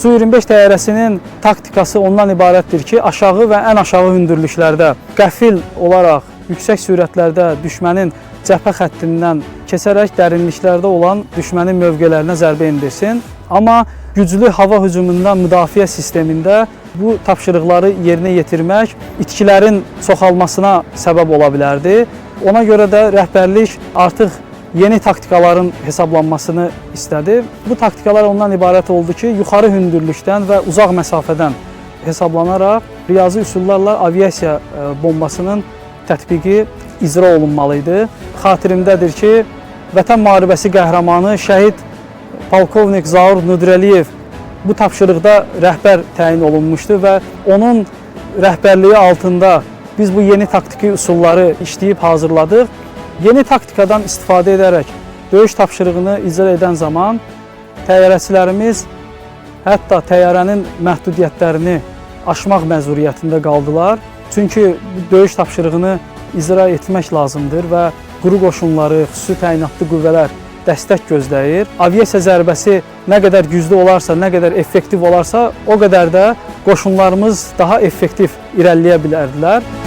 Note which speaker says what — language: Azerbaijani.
Speaker 1: Su-25 təyyarəsinin taktikası ondan ibarətdir ki, aşağı və ən aşağı hündürlüklərdə qəfil olaraq yüksək sürətlərdə düşmənin cəbhə xəttindən keçərək dərinliklərdə olan düşmənin mövqelərinə zərbə endirsin. Amma güclü hava hücumundan müdafiə sistemində bu tapşırıqları yerinə yetirmək itkilərin çoxalmasına səbəb ola bilərdi. Ona görə də rəhbərlik artıq yeni taktikaların hesablanmasını istədi. Bu taktikalar ondan ibarət oldu ki, yuxarı hündürlükdən və uzaq məsafədən hesablanaraq riyazi üsullarla aviasiya bombasının tətbiqi icra olunmalı idi. Xatirimdədir ki, Vətən müharibəsi qəhrəmanı şəhid polkovnik Zaur Nudrəliyev bu tapşırıqda rəhbər təyin olunmuşdu və onun rəhbərliyi altında biz bu yeni taktiki üsulları işləyib hazırladıq. Yeni taktikadan istifadə edərək döyüş tapşırığını icra edən zaman təyyarəçilərimiz hətta təyyarənin məhdudiyyətlərini aşmaq məcburiyyətində qaldılar. Çünki döyüş tapşırığını icra etmək lazımdır və quru qoşunları, xüsusi təyinatlı qüvvələr dəstək gözləyir. Aviasiya zərbəsi nə qədər güclü olarsa, nə qədər effektiv olarsa, o qədər də qoşunlarımız daha effektiv irəliləyə bilərdilər.